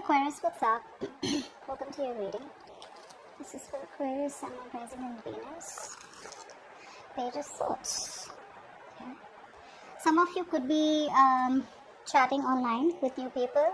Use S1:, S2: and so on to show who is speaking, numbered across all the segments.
S1: Aquarius, what's up? Welcome to your reading. This is for Aquarius, Sun, Moon, Rising, and Venus. Page of Swords. Okay. Some of you could be chatting online with new people.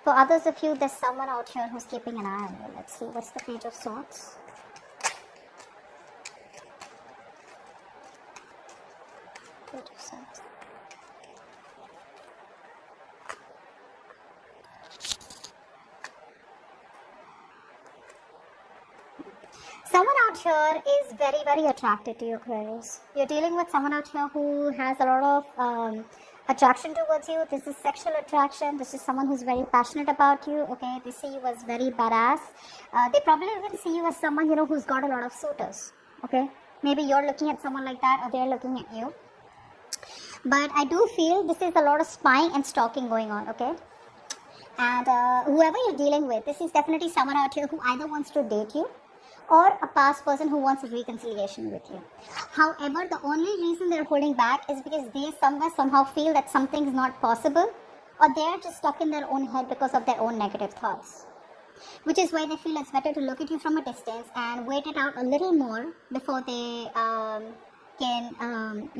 S1: For others of you, there's someone out here who's keeping an eye on you. Let's see, what's the Page of Swords? Page of Swords. Someone out here is very, very attracted to you, Aquarius. You're dealing with someone out here who has a lot of attraction towards you. This is sexual attraction. This is someone who's very passionate about you. Okay, they see you as very badass. They probably even see you as someone, who's got a lot of suitors. Okay, maybe you're looking at someone like that, or they're looking at you. But I do feel this is a lot of spying and stalking going on. Okay. And whoever you're dealing with, this is definitely someone out here who either wants to date you, or a past person who wants a reconciliation with you. However, the only reason they're holding back is because they somehow feel that something's not possible, or they're just stuck in their own head because of their own negative thoughts. Which is why they feel it's better to look at you from a distance and wait it out a little more before they can,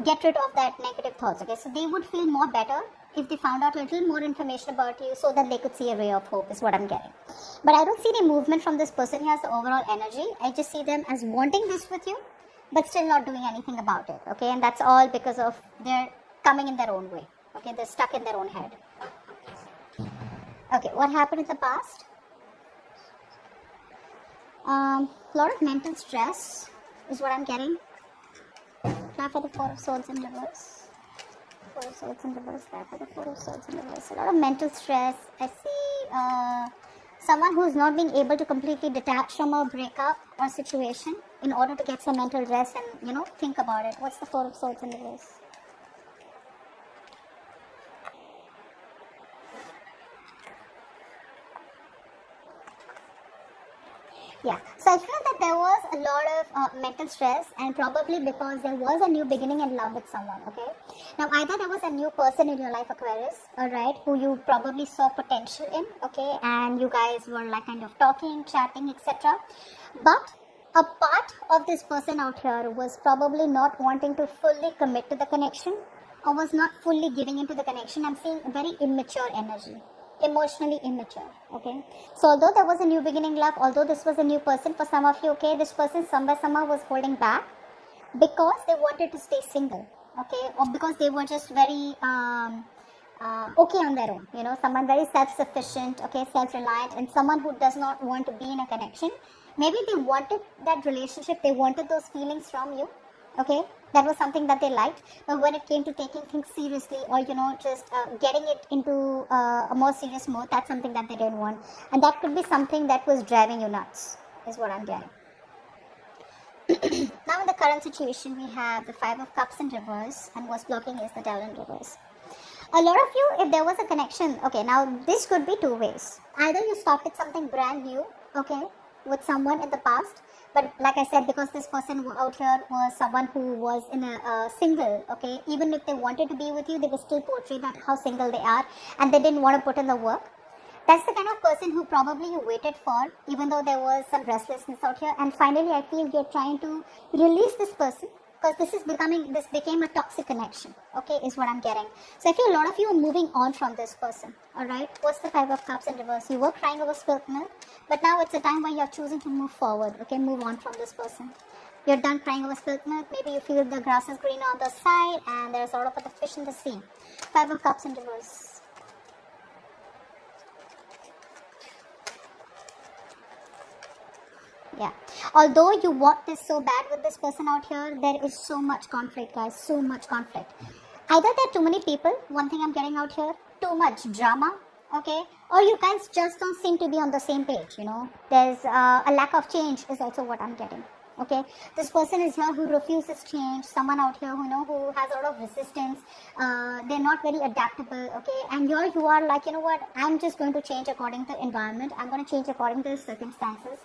S1: get rid of that negative thoughts. Okay, so they would feel more better if they found out a little more information about you so that they could see a ray of hope, is what I'm getting. But I don't see any movement from this person who has the overall energy. I just see them as wanting this with you, but still not doing anything about it. Okay, and that's all because of they're coming in their own way. Okay, they're stuck in their own head. Okay, what happened in the past? Lot of mental stress is what I'm getting. Try for the Four of Swords in reverse. Four of Swords in reverse. Try for the Four of Swords in reverse. A lot of mental stress. I see someone who's not being able to completely detach from a breakup or situation in order to get some mental rest and, think about it. What's the Four of Swords in reverse? Yeah, so I feel that there was a lot of mental stress, and probably because there was a new beginning in love with someone, okay? Now, either there was a new person in your life, Aquarius, alright, who you probably saw potential in, okay, and you guys were like kind of talking, chatting, etc. But a part of this person out here was probably not wanting to fully commit to the connection, or was not fully giving into the connection. I'm seeing a very immature energy. Emotionally immature. Okay, so although there was a new beginning love, although this was a new person for some of you, okay, this person somehow was holding back because they wanted to stay single, okay, or because they were just very okay on their own, someone very self-sufficient, okay, self-reliant, and someone who does not want to be in a connection. Maybe they wanted that relationship, they wanted those feelings from you, okay, that was something that they liked, but when it came to taking things seriously, or just getting it into a more serious mode, that's something that they didn't want, and that could be something that was driving you nuts, is what I'm getting. Now in the current situation, we have the Five of Cups in reverse, and what's blocking is the Devil in reverse. A lot of you, if there was a connection, okay, now this could be two ways. Either you started something brand new, okay, with someone in the past, but like I said, because this person out here was someone who was in a single, okay, even if they wanted to be with you, they were still portrayed that how single they are, and they didn't want to put in the work. That's the kind of person who probably you waited for, even though there was some restlessness out here, and finally I feel you're trying to release this person, because this became a toxic connection, okay, is what I'm getting. So I feel a lot of you are moving on from this person, alright. What's the Five of Cups in reverse? You were crying over spilt milk, but now it's a time where you're choosing to move forward, okay, move on from this person. You're done crying over spilt milk. Maybe you feel the grass is green on the side, and there's a lot of the fish in the sea. Five of Cups in reverse. Yeah, although you want this so bad with this person out here, there is so much conflict, guys, so much conflict. Either there are too many people, one thing I'm getting out here, too much drama, okay, or you guys just don't seem to be on the same page, There's a lack of change is also what I'm getting, okay. This person is here who refuses change, someone out here who has a lot of resistance, they're not very adaptable, okay, and here you are like, I'm just going to change according to the environment, I'm going to change according to the circumstances.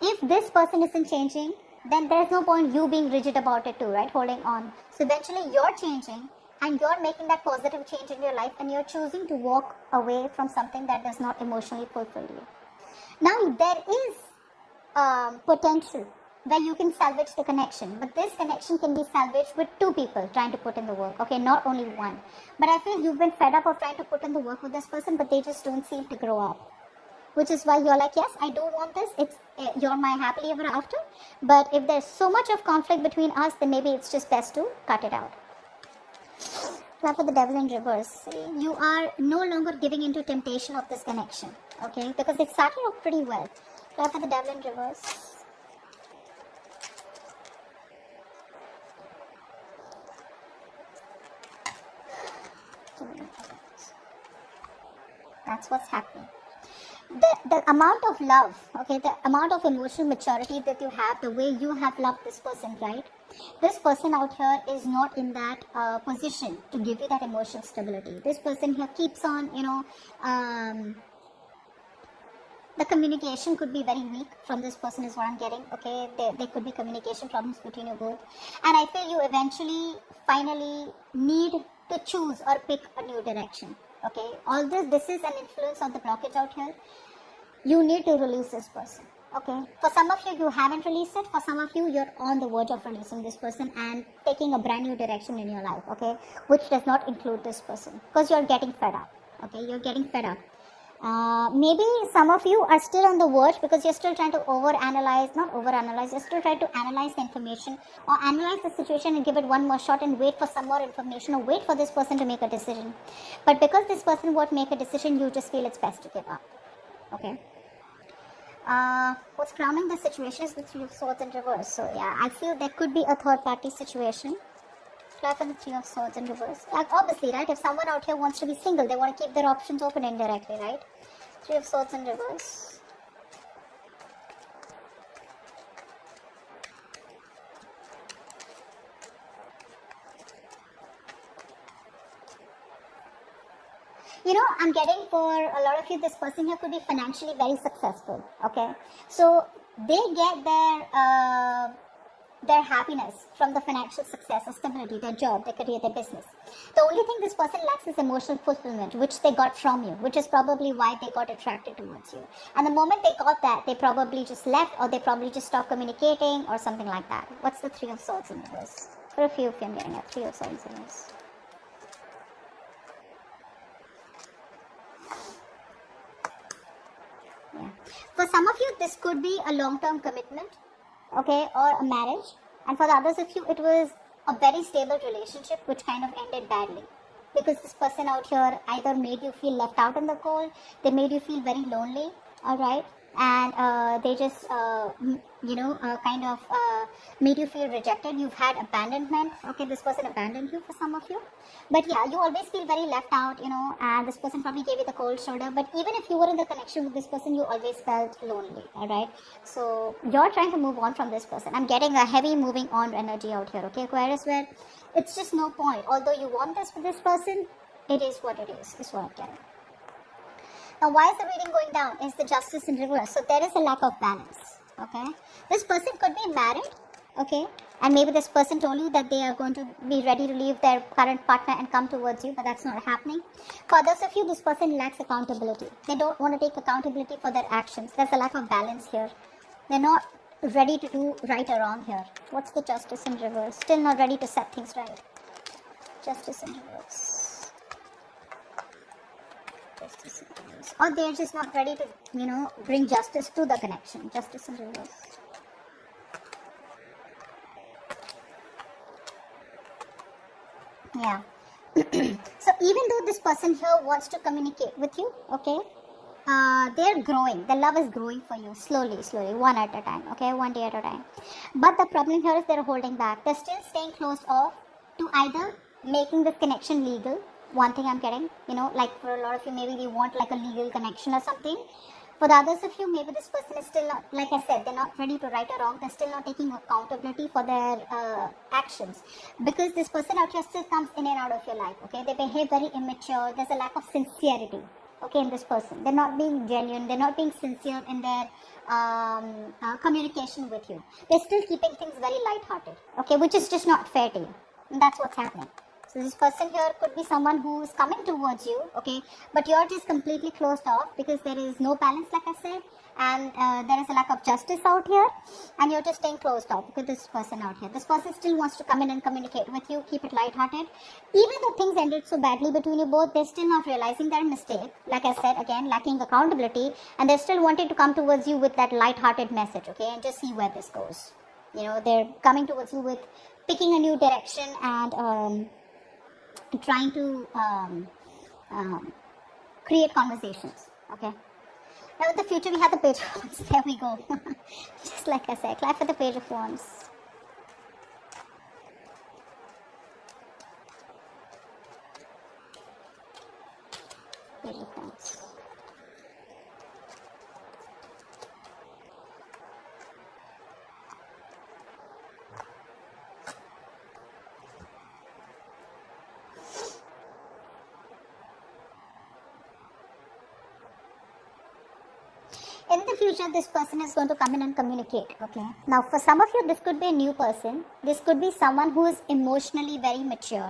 S1: If this person isn't changing, then there's no point you being rigid about it too, right, holding on. So eventually you're changing, and you're making that positive change in your life, and you're choosing to walk away from something that does not emotionally fulfill you. Now, there is potential where you can salvage the connection, but this connection can be salvaged with two people trying to put in the work, okay, not only one. But I feel you've been fed up of trying to put in the work with this person, but they just don't seem to grow up, which is why you're like, yes, I do want this, it's you're my happily ever after, but if there's so much of conflict between us, then maybe it's just best to cut it out. Now for the devil in reverse. See, you are no longer giving into temptation of this connection, okay, because it started off pretty well. Now for the devil in reverse. That's what's happening. The amount of love, okay, the amount of emotional maturity that you have, the way you have loved this person, right? This person out here is not in that position to give you that emotional stability. This person here keeps on, the communication could be very weak from this person is what I'm getting, okay? There could be communication problems between you both. And I feel you eventually, finally need to choose or pick a new direction, okay? All this is an influence of the blockage out here. You need to release this person, okay? For some of you, you haven't released it. For some of you, you're on the verge of releasing this person and taking a brand new direction in your life, okay? Which does not include this person, because you're getting fed up, okay? You're getting fed up. Maybe some of you are still on the verge because you're still trying to you're still trying to analyze the information or analyze the situation and give it one more shot and wait for some more information or wait for this person to make a decision. But because this person won't make a decision, you just feel it's best to give up, okay? What's crowning the situation is the Three of Swords in reverse. So yeah, I feel there could be a third party situation. Fly for the Three of Swords in reverse. Like obviously, right, if someone out here wants to be single, they want to keep their options open indirectly, right? Three of Swords in reverse. I'm getting for a lot of you, this person here could be financially very successful, okay? So they get their happiness from the financial success or stability, their job, their career, their business. The only thing this person lacks is emotional fulfillment, which they got from you, which is probably why they got attracted towards you. And the moment they got that, they probably just left, or they probably just stopped communicating or something like that. What's the Three of Swords in reverse? For a few of you, I'm getting a Three of Swords in reverse. Yeah. For some of you, this could be a long-term commitment, okay, or a marriage. And for the others of you, it was a very stable relationship which kind of ended badly, because this person out here either made you feel left out in the cold, they made you feel very lonely, all right, and they just kind of made you feel rejected. You've had abandonment, okay, this person abandoned you for some of you. But yeah, you always feel very left out, and this person probably gave you the cold shoulder. But even if you were in the connection with this person, you always felt lonely, all right? So you're trying to move on from this person. I'm getting a heavy moving on energy out here, okay, Aquarius, where it's just no point. Although you want this for this person, it is what it is what I'm getting. Now, why is the reading going down? Is the Justice in reverse. So there is a lack of balance, okay? This person could be married, okay? And maybe this person told you that they are going to be ready to leave their current partner and come towards you, but that's not happening. For others of you, this person lacks accountability. They don't want to take accountability for their actions. There's a lack of balance here. They're not ready to do right or wrong here. What's the Justice in reverse? Still not ready to set things right. Justice in reverse. Justice in reverse. Or they're just not ready to, bring justice to the connection. Justice in reverse. Yeah. So even though this person here wants to communicate with you, okay, they're growing. The love is growing for you slowly, one at a time, okay, one day at a time. But the problem here is they're holding back. They're still staying closed off to either making this connection legal. One thing I'm getting, like for a lot of you, maybe they want like a legal connection or something. For the others of you, maybe this person is still not, like I said, they're not ready to right or wrong. They're still not taking accountability for their actions. Because this person out here still comes in and out of your life, okay? They behave very immature. There's a lack of sincerity, okay, in this person. They're not being genuine. They're not being sincere in their communication with you. They're still keeping things very lighthearted, okay, which is just not fair to you. And that's what's happening. So this person here could be someone who is coming towards you, okay, but you're just completely closed off because there is no balance, like I said, and there is a lack of justice out here, and you're just staying closed off with this person out here. This person still wants to come in and communicate with you, keep it lighthearted. Even though things ended so badly between you both, they're still not realizing their mistake. Like I said, again, lacking accountability, and they're still wanting to come towards you with that lighthearted message, okay, and just see where this goes. You know, they're coming towards you with picking a new direction and trying to create conversations, okay. Now in the future we have the Page of Wands. There we go. Just like I said, clap for the Page of Wands. Page of Wands. In the future, this person is going to come in and communicate, okay. Now for some of you, this could be a new person. This could be someone who is emotionally very mature.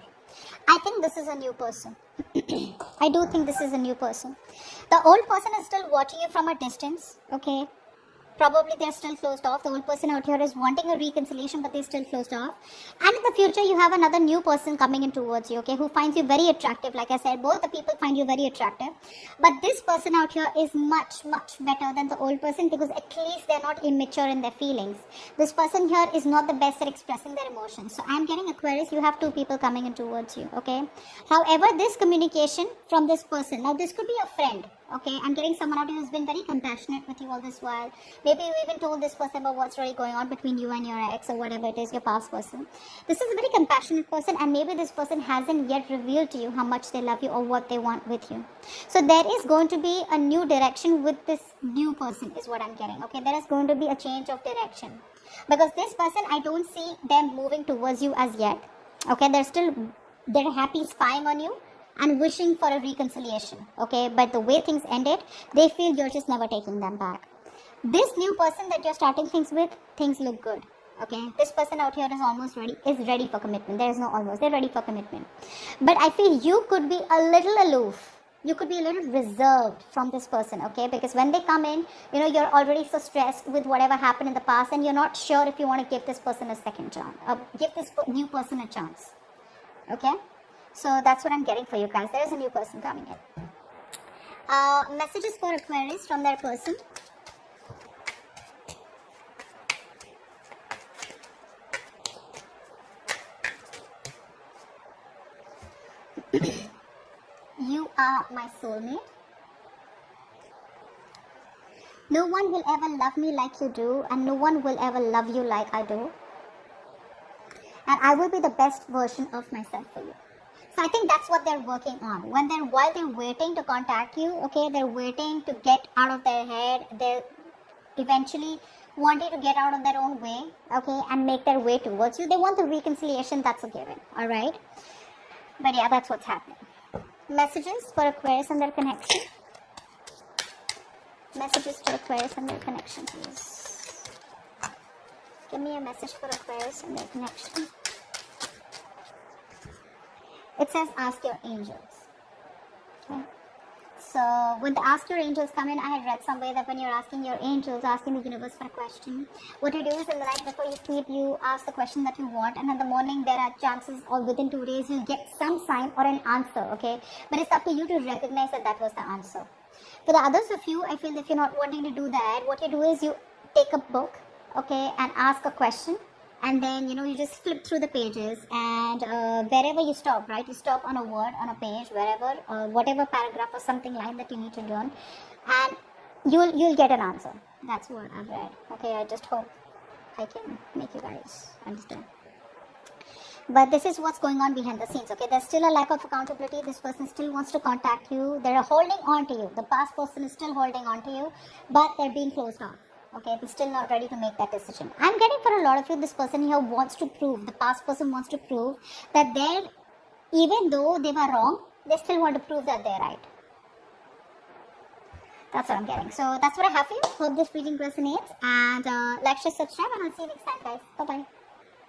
S1: I think this is a new person. I do think this is a new person. The old person is still watching you from a distance, okay. Probably they're still closed off. The old person out here is wanting a reconciliation, but they're still closed off. And in the future, you have another new person coming in towards you, okay, who finds you very attractive. Like I said, both the people find you very attractive. But this person out here is much, much better than the old person because at least they're not immature in their feelings. This person here is not the best at expressing their emotions. So I'm getting, Aquarius, you have two people coming in towards you, okay. However, this communication from this person, now this could be a friend. Okay, I'm getting someone out who's been very compassionate with you all this while. Maybe you even told this person about what's really going on between you and your ex or whatever it is, your past person. This is a very compassionate person, and maybe this person hasn't yet revealed to you how much they love you or what they want with you. So there is going to be a new direction with this new person is what I'm getting. Okay, there is going to be a change of direction. Because this person, I don't see them moving towards you as yet. Okay, they're happy spying on you and wishing for a reconciliation, okay, but the way things ended, they feel you're just never taking them back. This new person that you're starting things with, things look good, okay. This person out here is ready for commitment. There is no almost, they're ready for commitment. But I feel you could be a little aloof. You could be a little reserved from this person, okay, because when they come in, you know, you're already so stressed with whatever happened in the past, and you're not sure if you want to give this person a second chance, give this new person a chance, okay. So that's what I'm getting for you guys. There is a new person coming in. Messages for Aquarius from their person. You are my soulmate. No one will ever love me like you do, and no one will ever love you like I do. And I will be the best version of myself for you. So I think that's what they're working on. While they're waiting to contact you, okay, they're waiting to get out of their head. They're eventually wanting to get out of their own way, okay, and make their way towards you. They want the reconciliation, that's a given, all right? But yeah, that's what's happening. Messages for Aquarius and their connection. Messages for Aquarius and their connection, please. Give me a message for Aquarius and their connection. It says ask your angels. Okay. So when the ask your angels come in, I had read somewhere that when you're asking your angels, asking the universe for a question, what you do is in the night before you sleep, you ask the question that you want, and in the morning there are chances, or within 2 days, you'll get some sign or an answer, okay? But it's up to you to recognize that that was the answer. For the others of you, I feel if you're not wanting to do that, what you do is you take a book, okay, and ask a question. And then, you know, you just flip through the pages, and wherever you stop, right? You stop on a word, on a page, wherever, whatever paragraph or something line that you need to learn, and you'll get an answer. That's what I've read. Okay, I just hope I can make you guys understand. But this is what's going on behind the scenes, okay? There's still a lack of accountability. This person still wants to contact you. They're holding on to you. The past person is still holding on to you, but they're being closed off. Okay, they're still not ready to make that decision. I'm getting for a lot of you, this person here wants to prove, the past person wants to prove that even though they were wrong, they still want to prove that they're right. That's what I'm getting. So that's what I have for you. Hope this reading resonates. And like, share, subscribe, and I'll see you next time, guys. Bye-bye.